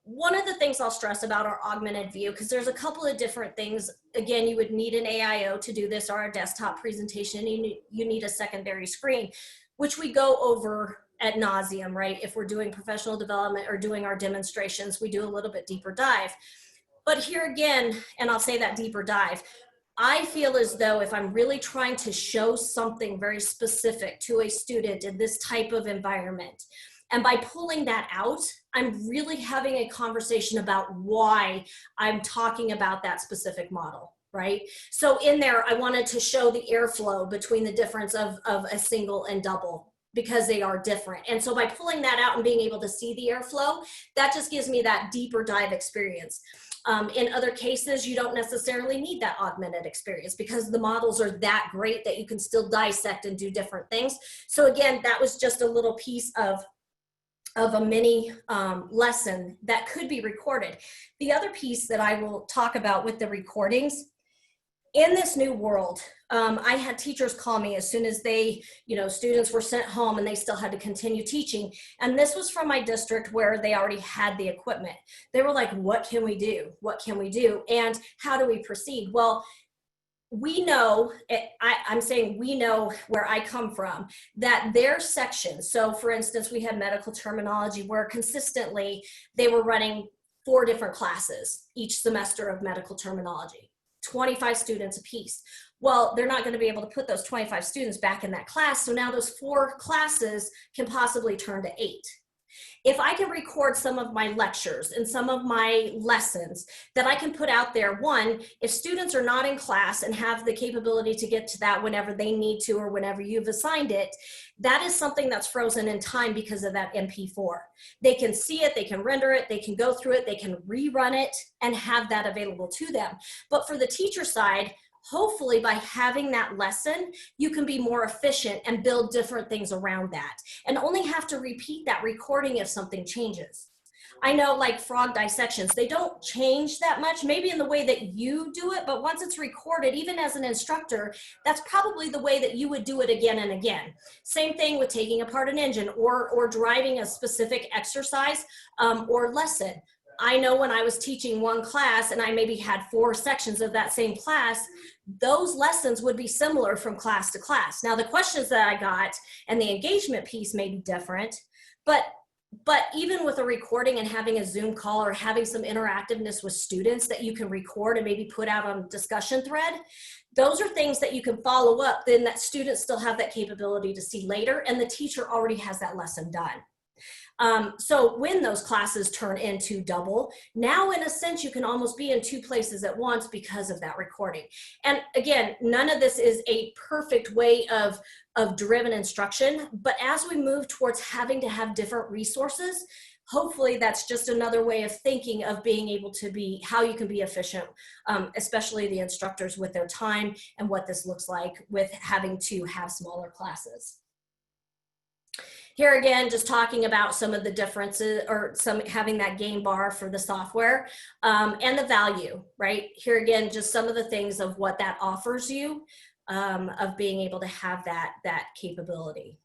Speaker 2: one of the things I'll stress about our augmented view, because there's a couple of different things. Again, you would need an AIO to do this, or a desktop presentation. You need a secondary screen, which we go over ad nauseum, right? If we're doing professional development or doing our demonstrations, we do a little bit deeper dive. But here again, and I'll say that deeper dive, I feel as though if I'm really trying to show something very specific to a student in this type of environment, and by pulling that out, I'm really having a conversation about why I'm talking about that specific model, right? So in there, I wanted to show the airflow between the difference of a single and double, because they are different. And so by pulling that out and being able to see the airflow, that just gives me that deeper dive experience. In other cases, you don't necessarily need that augmented experience because the models are that great that you can still dissect and do different things. So again, that was just a little piece of a mini lesson that could be recorded. The other piece that I will talk about with the recordings, in this new world, I had teachers call me as soon as they, students were sent home and they still had to continue teaching. And this was from my district where they already had the equipment. They were like, what can we do? What can we do? And how do we proceed? Well, we know, I'm saying we know where I come from, that their sections, so for instance, we had medical terminology where consistently they were running 4 different classes each semester of medical terminology. 25 students a piece. Well, they're not going to be able to put those 25 students back in that class. So now those 4 classes can possibly turn to 8. If I can record some of my lectures and some of my lessons that I can put out there, one, if students are not in class and have the capability to get to that whenever they need to or whenever you've assigned it, that is something that's frozen in time because of that MP4. They can see it, they can render it, they can go through it, they can rerun it and have that available to them. But for the teacher side, hopefully by having that lesson, you can be more efficient and build different things around that and only have to repeat that recording if something changes. I know like frog dissections, they don't change that much, maybe in the way that you do it, but once it's recorded, even as an instructor, that's probably the way that you would do it again and again. Same thing with taking apart an engine or driving a specific exercise or lesson. I know when I was teaching one class and I maybe had 4 sections of that same class, those lessons would be similar from class to class. Now the questions that I got and the engagement piece may be different, but even with a recording and having a Zoom call or having some interactiveness with students that you can record and maybe put out on a discussion thread, those are things that you can follow up, then that students still have that capability to see later and the teacher already has that lesson done. So when those classes turn into double, now in a sense, you can almost be in 2 places at once because of that recording. And again, none of this is a perfect way of driven instruction, but as we move towards having to have different resources, hopefully that's just another way of thinking of being able to be, how you can be efficient, especially the instructors with their time and what this looks like with having to have smaller classes. Here again, just talking about some of the differences or having that game bar for the software and the value, right? Here again, just some of the things of what that offers you of being able to have that capability.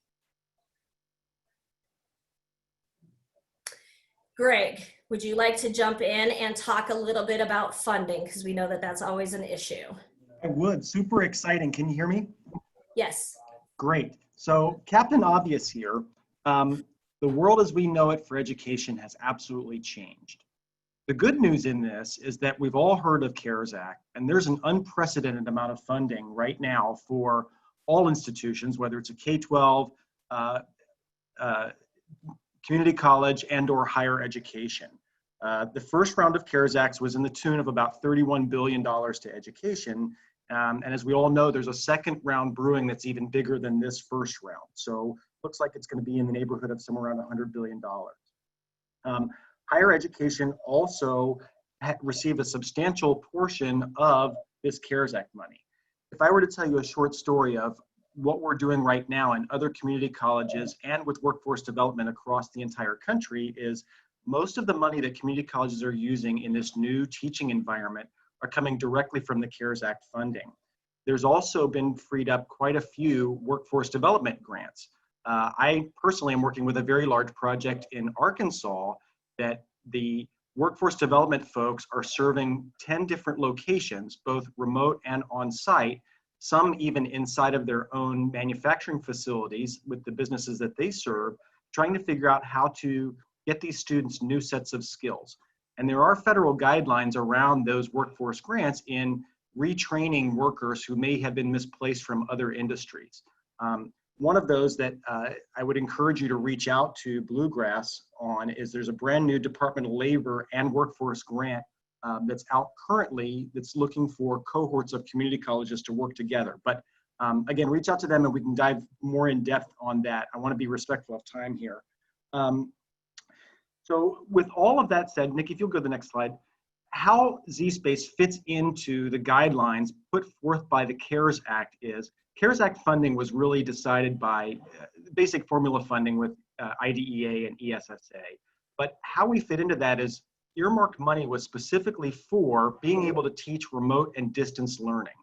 Speaker 2: Greg, would you like to jump in and talk a little bit about funding? Because we know that that's always an issue.
Speaker 6: I would. Super exciting. Can you hear me?
Speaker 2: Yes.
Speaker 6: Great. So Captain Obvious here. The world as we know it for education has absolutely changed. The good news in this is that we've all heard of CARES Act, and there's an unprecedented amount of funding right now for all institutions, whether it's a K-12, community college, and or higher education. The first round of CARES Acts was in the tune of about $31 billion to education. And as we all know, there's a second round brewing that's even bigger than this first round. So looks like it's going to be in the neighborhood of somewhere around $100 billion. Higher education also received a substantial portion of this CARES Act money. If I were to tell you a short story of what we're doing right now in other community colleges and with workforce development across the entire country, is most of the money that community colleges are using in this new teaching environment are coming directly from the CARES Act funding. There's also been freed up quite a few workforce development grants. I personally am working with a very large project in Arkansas that the workforce development folks are serving 10 different locations, both remote and on-site, some even inside of their own manufacturing facilities with the businesses that they serve, trying to figure out how to get these students new sets of skills. And there are federal guidelines around those workforce grants in retraining workers who may have been misplaced from other industries. One of those that I would encourage you to reach out to Bluegrass on is there's a brand new Department of Labor and Workforce grant that's out currently that's looking for cohorts of community colleges to work together. But again, reach out to them and we can dive more in depth on that. I want to be respectful of time here. So with all of that said, Nick, if you'll go to the next slide, how zSpace fits into the guidelines put forth by the CARES Act is, CARES Act funding was really decided by basic formula funding with IDEA and ESSA. But how we fit into that is earmarked money was specifically for being able to teach remote and distance learning.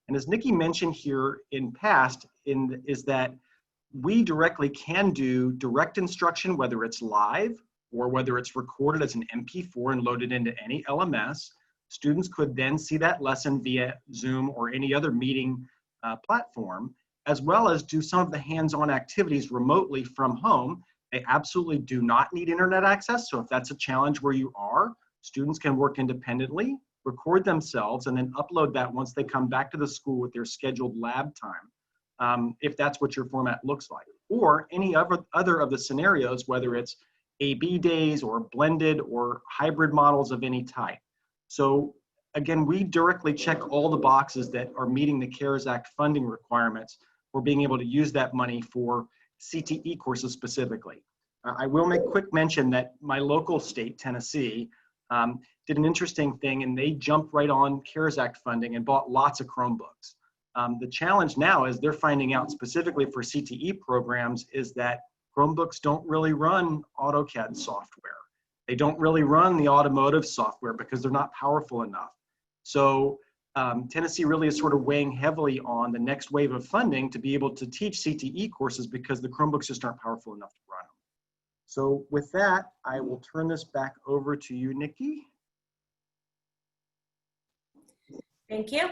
Speaker 6: And as Nikki mentioned here in past, is that we directly can do direct instruction, whether it's live or whether it's recorded as an MP4 and loaded into any LMS. Students could then see that lesson via Zoom or any other meeting platform, as well as do some of the hands-on activities remotely from home. They absolutely do not need internet access. So if that's a challenge where you are, students can work independenther, record themselves, and then upload that once they come back to the school with their scheduled lab time, if that's what your format looks like. Or any other of the scenarios, whether it's A/B days or blended or hybrid models of any type. So again, we directly check all the boxes that are meeting the CARES Act funding requirements for being able to use that money for CTE courses specifically. I will make quick mention that my local state, Tennessee, did an interesting thing, and they jumped right on CARES Act funding and bought lots of Chromebooks. The challenge now is they're finding out specifically for CTE programs is that Chromebooks don't really run AutoCAD software. They don't really run the automotive software because they're not powerful enough. So Tennessee really is sort of weighing heavily on the next wave of funding to be able to teach CTE courses because the Chromebooks just aren't powerful enough to run them. So with that, I will turn this back over to you, Nikki.
Speaker 2: Thank you.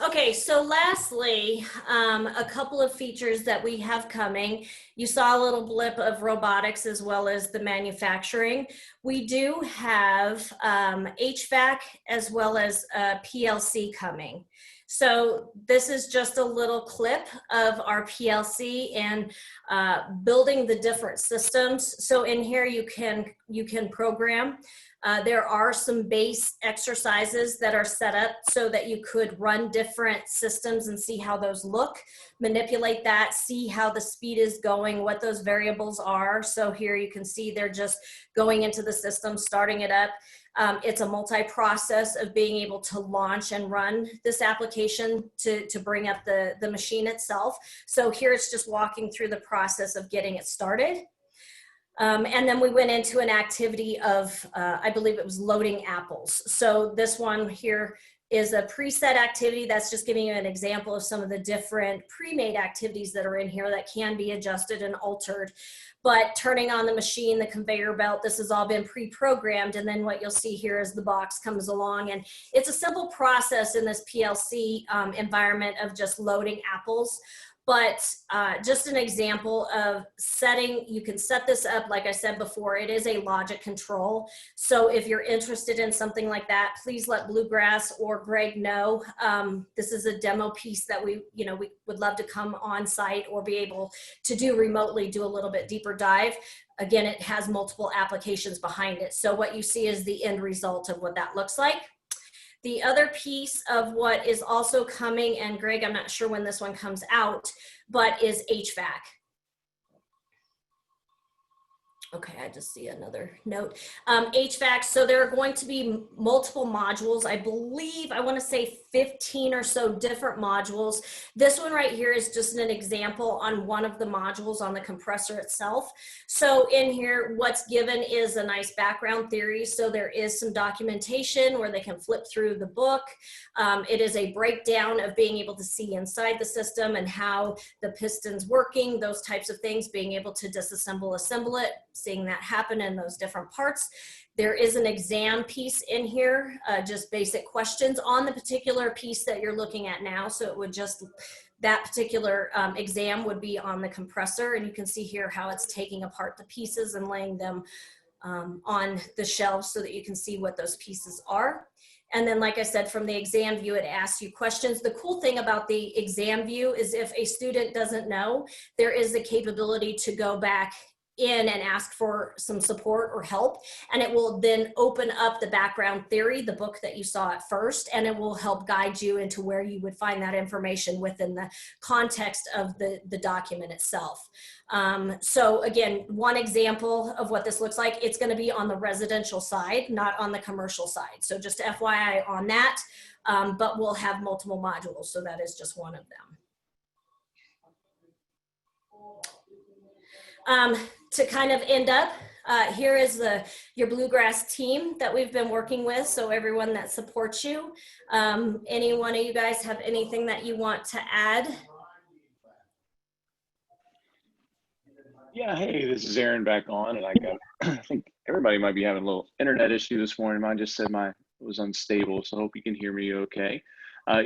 Speaker 2: Okay, so lastly, a couple of features that we have coming. You saw a little blip of robotics as well as the manufacturing. We do have HVAC as well as PLC coming. So this is just a little clip of our PLC and building the different systems. So in here you can program. There are some base exercises that are set up so that you could run different systems and see how those look, manipulate that, see how the speed is going, what those variables are. So here you can see they're just going into the system, starting it up. It's a multi-process of being able to launch and run this application to bring up the machine itself. So here it's just walking through the process of getting it started. And then we went into an activity of, I believe it was loading apples. So this one here is a preset activity that's just giving you an example of some of the different pre-made activities that are in here that can be adjusted and altered. But turning on the machine, the conveyor belt, this has all been pre-programmed. And then what you'll see here is the box comes along. And it's a simple process in this PLC environment of just loading apples. But just an example of setting, you can set this up, like I said before, it is a logic control. So if you're interested in something like that, please let Bluegrass or Greg know. This is a demo piece that we would love to come on site or be able to do remotely, do a little bit deeper dive. again, it has multiple applications behind it. So what you see is the end result of what that looks like. The other piece of what is also coming, and Greg, I'm not sure when this one comes out, but is HVAC. Okay, I just see another note. HVAC, so there are going to be multiple modules. I believe, I want to say 15 or so different modules. This one right here is just an example on one of the modules on the compressor itself. So in here, what's given is a nice background theory. So there is some documentation where they can flip through the book. It is a breakdown of being able to see inside the system and how the piston's working, those types of things, being able to disassemble, assemble it, seeing that happen in those different parts. There is an exam piece in here, just basic questions on the particular piece that you're looking at now. So it would just, that particular exam would be on the compressor, and you can see here how it's taking apart the pieces and laying them on the shelves so that you can see what those pieces are. And then, like I said, from the exam view, it asks you questions. The cool thing about the exam view is if a student doesn't know, there is the capability to go back in and ask for some support or help, and it will then open up the background theory, the book that you saw at first, and it will help guide you into where you would find that information within the context of the document itself. So again, one example of what this looks like, it's going to be on the residential side, not on the commercial side. So just FYI on that, but we'll have multiple modules, so that is just one of them. To kind of end up, here is your Bluegrass team that we've been working with, so everyone that supports you. Any one of you guys have anything that you want to add?
Speaker 1: Yeah, hey, this is Aaron back on, and I think everybody might be having a little internet issue this morning. Mine just said it was unstable, so I hope you can hear me okay.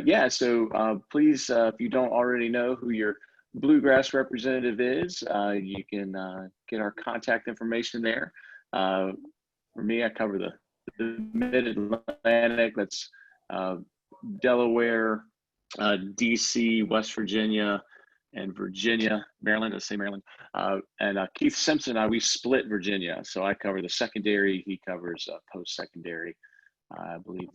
Speaker 1: Yeah, so please, if you don't already know who your Bluegrass representative is, you can get our contact information there. For me, I cover the Mid-Atlantic, that's Delaware, DC, West Virginia, and Virginia, Maryland, let's say Maryland. And Keith Simpson and I, we split Virginia. So I cover the secondary, he covers post-secondary. I believe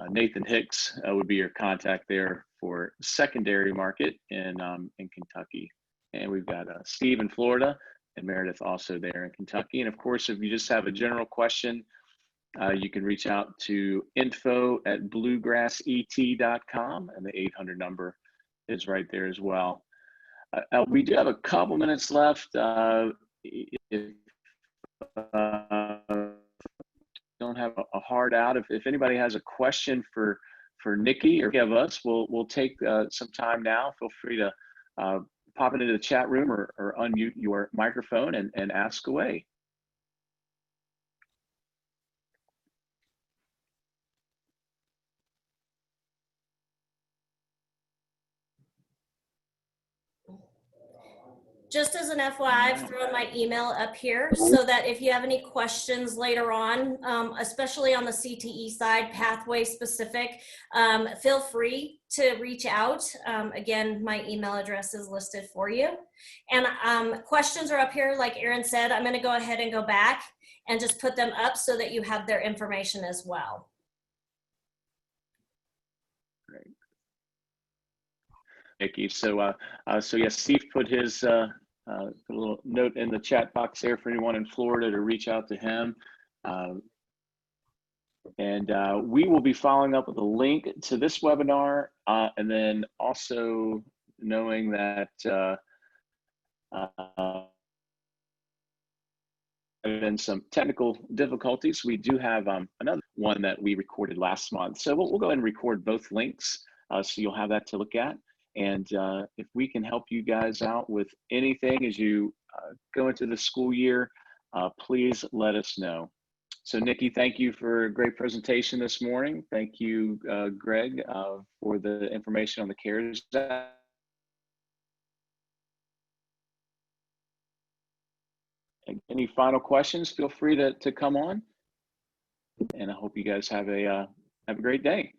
Speaker 1: Nathan Hicks would be your contact there for secondary market in Kentucky. And we've got Steve in Florida and Meredith also there in Kentucky. And of course, if you just have a general question, you can reach out to info@bluegrasset.com, and the 800 number is right there as well. We do have a couple minutes left. If don't have a hard out, if anybody has a question for Nikki or any of us, we'll take some time now. Feel free to pop it into the chat room or unmute your microphone and ask away.
Speaker 2: Just as an FYI, I've thrown my email up here so that if you have any questions later on, especially on the CTE side, pathway specific, feel free to reach out. Again, my email address is listed for you. And questions are up here, like Aaron said. I'm going to go ahead and go back and just put them up so that you have their information as well.
Speaker 1: Great. Nikki, so yes, Steve put his a little note in the chat box there for anyone in Florida to reach out to him. And we will be following up with a link to this webinar, and then also knowing that been some technical difficulties. We do have another one that we recorded last month. So we'll go ahead and record both links, so you'll have that to look at. And if we can help you guys out with anything as you go into the school year, please let us know. So Nikki, thank you for a great presentation this morning. Thank you, Greg, for the information on the CARES Act. Any final questions, feel free to come on. And I hope you guys have a great day.